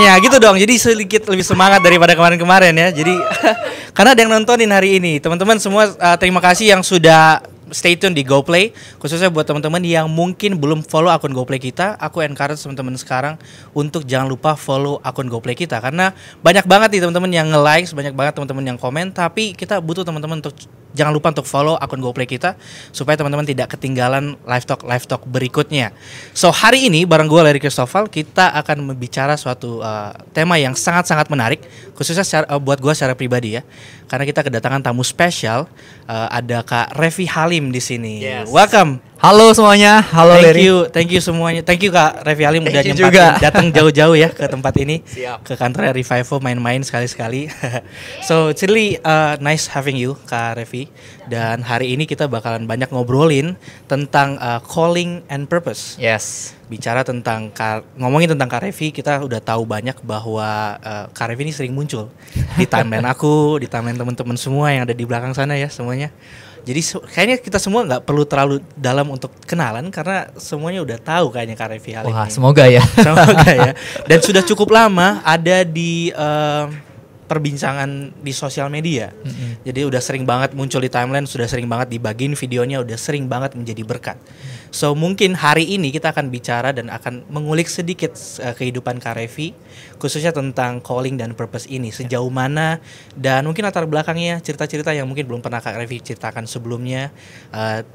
makanya gitu dong. Jadi sedikit lebih semangat daripada kemarin-kemarin ya. Jadi karena ada yang nontonin hari ini. Teman-teman semua terima kasih yang sudah stay tune di GoPlay. Khususnya buat teman-teman yang mungkin belum follow akun GoPlay kita, aku encourage teman-teman sekarang untuk jangan lupa follow akun GoPlay kita, karena banyak banget nih teman-teman yang nge-like, banyak banget teman-teman yang komen, tapi kita butuh teman-teman untuk jangan lupa untuk follow akun GoPlay kita supaya teman-teman tidak ketinggalan live talk berikutnya. So hari ini bareng gue Larry Christoffel, kita akan membicara suatu tema yang sangat-sangat menarik, khususnya buat gue secara pribadi ya. Karena kita kedatangan tamu spesial, ada Kak Revi Halim di sini. Yes. Welcome. Halo semuanya, halo Larry. Thank you semuanya. Thank you Kak Revi Halim udah nyempatin datang jauh-jauh ya ke tempat ini. Siap. Ke kantor Revivo main-main sekali-sekali. So it's really nice having you Kak Revi. Dan hari ini kita bakalan banyak ngobrolin tentang calling and purpose. Yes. Bicara tentang ngomongin tentang Kak Revi, kita udah tahu banyak bahwa Kak Revi ini sering muncul di timeline aku, di timeline teman-teman semua yang ada di belakang sana ya semuanya. Jadi kayaknya kita semua nggak perlu terlalu dalam untuk kenalan karena semuanya udah tahu kayaknya Kak Revi Halim. Wah, semoga ya. Semoga ya. Dan sudah cukup lama ada di perbincangan di sosial media. Jadi udah sering banget muncul di timeline, sudah sering banget dibagiin videonya, udah sering banget menjadi berkat. So mungkin hari ini kita akan bicara dan akan mengulik sedikit kehidupan Kak Revi, khususnya tentang calling dan purpose ini, sejauh mana dan mungkin latar belakangnya, cerita-cerita yang mungkin belum pernah Kak Revi ceritakan sebelumnya,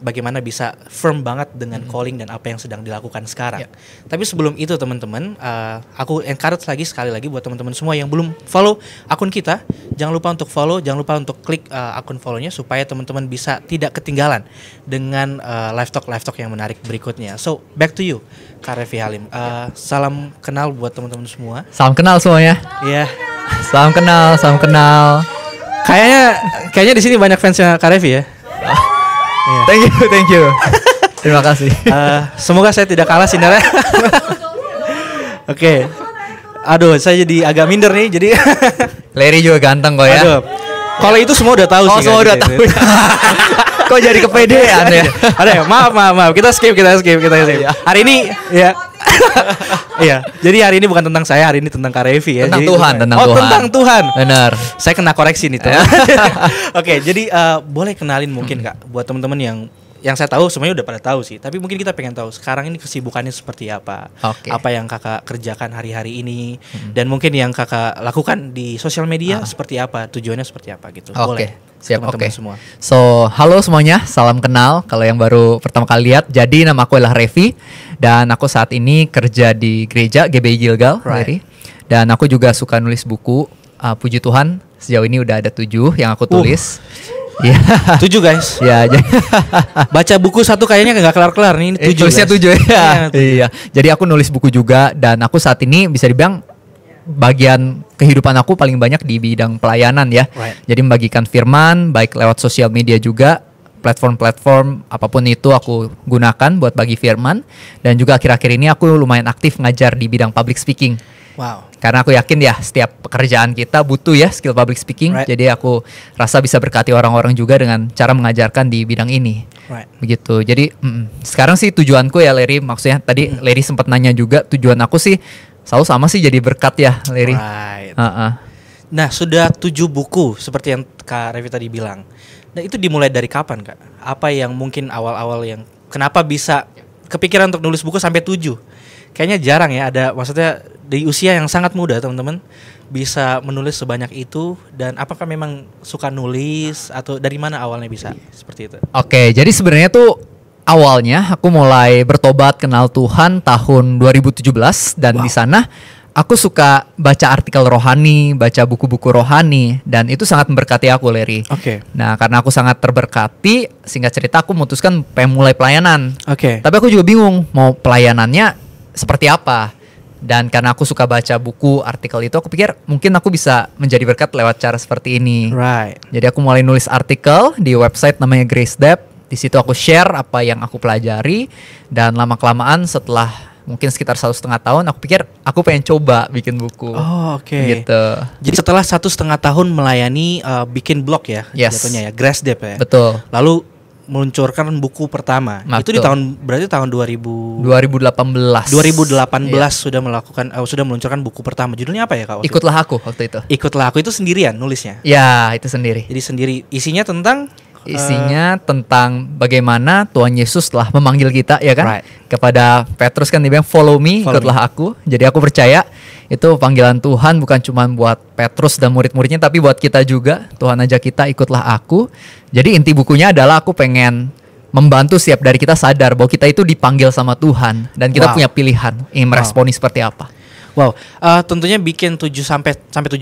bagaimana bisa firm banget dengan calling dan apa yang sedang dilakukan sekarang. Tapi sebelum itu teman-teman, aku encourage sekali lagi buat teman-teman semua yang belum follow akun kita, jangan lupa untuk follow, jangan lupa untuk klik akun follow-nya supaya teman-teman bisa tidak ketinggalan dengan live talk yang menarik berikutnya. So back to you Kak Revi Halim. Salam kenal buat teman-teman semua. Salam kenal semuanya. Iya. Salam kenal. Kayaknya di sini banyak fansnya Kak Revi ya. Thank you. Terima kasih. Semoga saya tidak kalah sinarnya. Oke. Aduh, saya jadi agak minder nih. Jadi Larry juga ganteng kok ya. Aduh. Kalau itu semua udah tahu sih. Semua udah tahu. Kok jadi kepedean ya? Ada ya? Maaf. Kita skip. Hari ini ya. Iya. Jadi hari ini bukan tentang saya, hari ini tentang Kak Revi ya. Tentang jadi, Tuhan. Tentang Tuhan. Benar. Saya kena koreksi nih tuh. Oke, jadi boleh kenalin mungkin Kak buat teman-teman yang saya tahu semuanya udah pada tahu sih, tapi mungkin kita pengen tahu sekarang ini kesibukannya seperti apa, apa yang Kakak kerjakan hari-hari ini, dan mungkin yang Kakak lakukan di sosial media seperti apa, tujuannya seperti apa gitu. Boleh. Siap, teman-teman semua. So, halo semuanya, salam kenal. Kalau yang baru pertama kali lihat, jadi nama aku adalah Revi dan aku saat ini kerja di gereja GBI Gilgal, Larry. Dan aku juga suka nulis buku. Puji Tuhan, sejauh ini udah ada 7 yang aku tulis. Ya. 7 guys. Ya, baca buku satu kayaknya nggak kelar-kelar nih. 7 tulisnya 7 ya. Iya. Jadi aku nulis buku juga dan aku saat ini bisa dibilang bagian kehidupan aku paling banyak di bidang pelayanan ya. Jadi membagikan firman baik lewat sosial media juga, platform apapun itu aku gunakan buat bagi firman, dan juga akhir-akhir ini aku lumayan aktif ngajar di bidang public speaking. Wow. Karena aku yakin ya setiap pekerjaan kita butuh ya skill public speaking. Jadi aku rasa bisa berkati orang-orang juga dengan cara mengajarkan di bidang ini. Begitu. Jadi sekarang sih tujuanku ya Larry, maksudnya tadi Larry sempat nanya juga, tujuan aku sih selalu sama sih, jadi berkat ya Larry. Nah, sudah 7 buku seperti yang Kak Revi tadi bilang. Nah, itu dimulai dari kapan Kak? Apa yang mungkin awal-awal yang kenapa bisa kepikiran untuk nulis buku sampai 7? Kayaknya jarang ya ada, maksudnya di usia yang sangat muda teman-teman bisa menulis sebanyak itu. Dan apakah memang suka nulis atau dari mana awalnya bisa seperti itu? Oke, jadi sebenarnya tuh awalnya aku mulai bertobat kenal Tuhan tahun 2017 dan di sana aku suka baca artikel rohani, baca buku-buku rohani, dan itu sangat memberkati aku, Larry. Nah, karena aku sangat terberkati, singkat cerita aku memutuskan pengen mulai pelayanan. Tapi aku juga bingung mau pelayanannya seperti apa. Dan karena aku suka baca buku, artikel itu, aku pikir mungkin aku bisa menjadi berkat lewat cara seperti ini. Jadi aku mulai nulis artikel di website namanya Grace Depth. Di situ aku share apa yang aku pelajari, dan lama-kelamaan setelah mungkin sekitar 1,5 tahun, aku pikir aku pengen coba bikin buku. Gitu. Jadi setelah 1,5 tahun melayani bikin blog ya, jatuhnya ya, Grace Depth ya. Betul. Lalu meluncurkan buku pertama. Betul. Itu di berarti tahun 2018. 2018 sudah sudah meluncurkan buku pertama. Judulnya apa ya Kak? Ikutlah Aku waktu itu. Ikutlah Aku itu sendirian nulisnya. Ya, itu sendiri. Jadi sendiri. Isinya tentang tentang bagaimana Tuhan Yesus telah memanggil kita, ya kan? Right. Kepada Petrus kan dia bilang follow me, ikutlah aku. Jadi aku percaya itu panggilan Tuhan bukan cuma buat Petrus dan murid-muridnya, tapi buat kita juga. Tuhan ajak kita ikutlah aku. Jadi inti bukunya adalah aku pengen membantu setiap dari kita sadar bahwa kita itu dipanggil sama Tuhan dan kita punya pilihan ingin meresponi seperti apa. Wow, tentunya bikin 7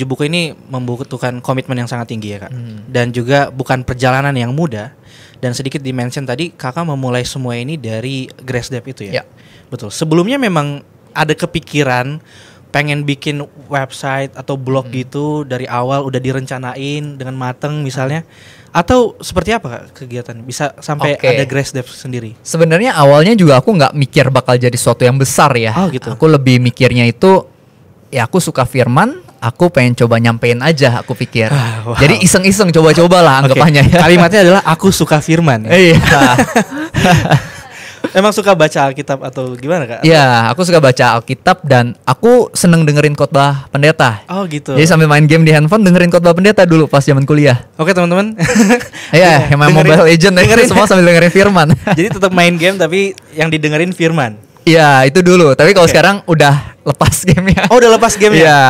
buku ini membutuhkan komitmen yang sangat tinggi ya Kak. Dan juga bukan perjalanan yang mudah. Dan sedikit dimention tadi Kakak memulai semua ini dari Grace Dev itu ya. Betul. Sebelumnya memang ada kepikiran pengen bikin website atau blog gitu dari awal udah direncanain dengan mateng misalnya, atau seperti apa Kak kegiatan bisa sampai ada Grace Dev sendiri? Sebenarnya awalnya juga aku nggak mikir bakal jadi sesuatu yang besar ya. Gitu. Aku lebih mikirnya itu ya aku suka firman, aku pengen coba nyampein aja, aku pikir. Jadi iseng-iseng coba-coba lah anggapannya ya. Kalimatnya adalah aku suka firman. Iya. Emang suka baca Alkitab atau gimana Kak? Iya, aku suka baca Alkitab dan aku seneng dengerin khotbah pendeta. Oh gitu. Jadi sambil main game di handphone dengerin khotbah pendeta dulu pas zaman kuliah. Oke teman-teman. Iya, yang main Mobile Legend dengerin semua sambil dengerin firman. Jadi tetap main game tapi yang didengerin firman. Iya, itu dulu. Tapi kalau sekarang udah lepas gamenya. Oh, udah lepas gamenya? Iya.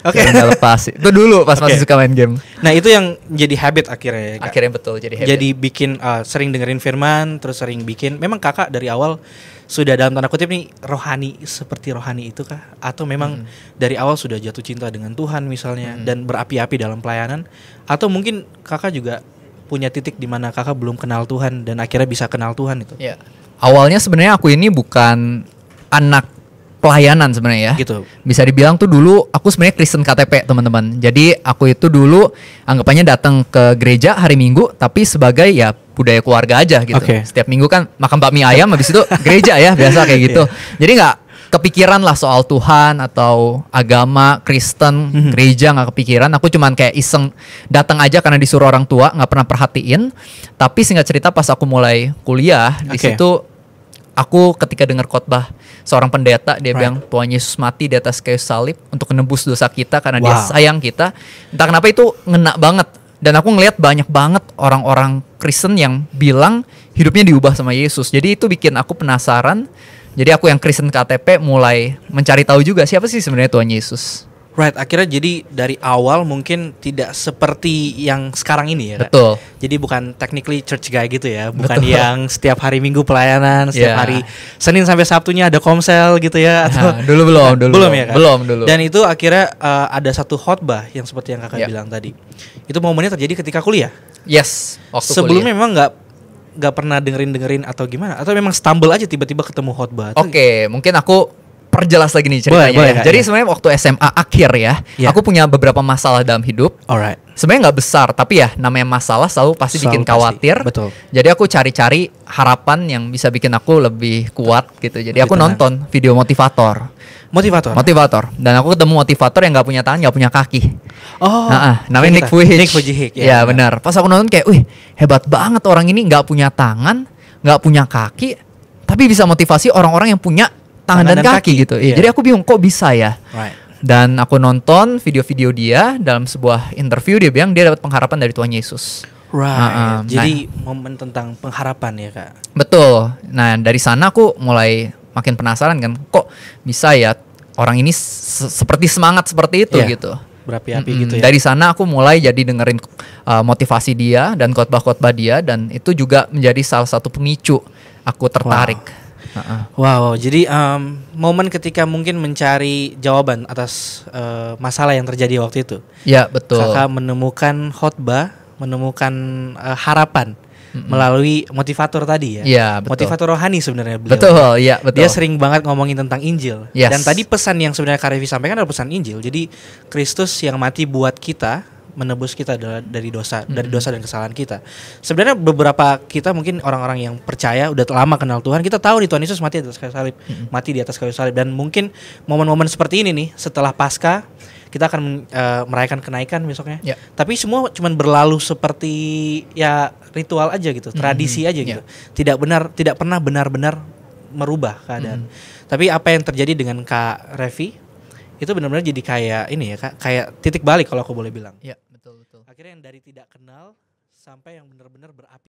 Udah lepas. Itu dulu pas masih suka main game. Nah, itu yang jadi habit akhirnya ya, Kak? Akhirnya betul jadi habit. Jadi bikin sering dengerin firman, terus sering bikin. Memang Kakak dari awal sudah dalam tanda kutip nih rohani, seperti rohani itu kah? Atau memang dari awal sudah jatuh cinta dengan Tuhan misalnya dan berapi-api dalam pelayanan? Atau mungkin Kakak juga punya titik di mana Kakak belum kenal Tuhan dan akhirnya bisa kenal Tuhan itu? Iya. Awalnya sebenarnya aku ini bukan anak pelayanan sebenarnya ya. Gitu. Bisa dibilang tuh dulu aku sebenarnya Kristen KTP, teman-teman. Jadi aku itu dulu anggapannya datang ke gereja hari Minggu tapi sebagai ya budaya keluarga aja gitu. Setiap minggu kan makan bakmi ayam habis itu gereja ya, biasa kayak gitu. Jadi nggak kepikiran lah soal Tuhan atau agama Kristen, gereja nggak kepikiran. Aku cuman kayak iseng datang aja karena disuruh orang tua, nggak pernah perhatiin. Tapi singkat cerita pas aku mulai kuliah di situ aku ketika dengar khotbah seorang pendeta, dia bilang Tuhan Yesus mati di atas kayu salib untuk menebus dosa kita karena dia sayang kita. Entah kenapa itu ngena banget. Dan aku ngelihat banyak banget orang-orang Kristen yang bilang hidupnya diubah sama Yesus. Jadi itu bikin aku penasaran. Jadi aku yang Kristen KTP mulai mencari tahu juga siapa sih sebenarnya Tuhan Yesus. Right, akhirnya jadi dari awal mungkin tidak seperti yang sekarang ini ya Kak? Betul. Jadi bukan technically church guy gitu ya. Bukan yang setiap hari Minggu pelayanan, setiap hari Senin sampai Sabtunya ada komsel gitu ya atau Dulu belum ya Kak? Belum dulu. Dan itu akhirnya ada satu khotbah yang seperti yang Kakak bilang tadi. Itu momennya terjadi ketika kuliah. Yes, waktu sebelumnya kuliah. memang nggak pernah dengerin atau gimana, atau memang stumble aja tiba-tiba ketemu khotbah. Oke, mungkin aku perjelas lagi nih ceritanya. Boleh, ya. Jadi sebenarnya waktu SMA akhir ya, aku punya beberapa masalah dalam hidup. Alright. Sebenarnya nggak besar, tapi ya namanya masalah selalu pasti bikin khawatir. Betul. Jadi aku cari-cari harapan yang bisa bikin aku lebih kuat gitu. Jadi aku nonton video motivator. Dan aku ketemu motivator yang nggak punya tangan, nggak punya kaki. Namanya Nick Vujicic. Ya benar. Pas aku nonton kayak, wih hebat banget orang ini, nggak punya tangan, nggak punya kaki, tapi bisa motivasi orang-orang yang punya tangan dan kaki gitu. Jadi aku bingung kok bisa ya. Dan aku nonton video-video dia dalam sebuah interview, dia bilang dia dapat pengharapan dari Tuhan Yesus. Jadi momen tentang pengharapan ya Kak. Betul. Nah dari sana aku mulai makin penasaran kan, kok bisa ya orang ini seperti semangat seperti itu gitu. Berapi-api gitu ya. Dari sana aku mulai jadi dengerin motivasi dia dan khotbah-khotbah dia, dan itu juga menjadi salah satu pemicu aku tertarik. Wow, jadi momen ketika mungkin mencari jawaban atas masalah yang terjadi waktu itu. Ya betul. Kakak menemukan khotbah, menemukan harapan melalui motivator tadi ya. Iya, betul. Motivator rohani sebenarnya beliau. Betul, iya betul. Dia sering banget ngomongin tentang Injil. Yes. Dan tadi pesan yang sebenarnya Kak Revi sampaikan adalah pesan Injil. Jadi Kristus yang mati buat kita, menebus kita dari dosa, dari dosa dan kesalahan kita. Sebenarnya beberapa kita mungkin orang-orang yang percaya udah lama kenal Tuhan, kita tahu nih Tuhan Yesus mati di atas kayu salib, mati di atas kayu salib. Dan mungkin momen-momen seperti ini nih setelah Paskah, kita akan merayakan kenaikan besoknya. Ya. Tapi semua cuman berlalu seperti ya ritual aja gitu, tradisi aja gitu. Tidak pernah benar-benar merubah keadaan. Tapi apa yang terjadi dengan Kak Revi itu benar-benar jadi kayak ini ya Kak, kayak titik balik kalau aku boleh bilang. Iya, betul. Akhirnya yang dari tidak kenal sampai yang benar-benar berapi.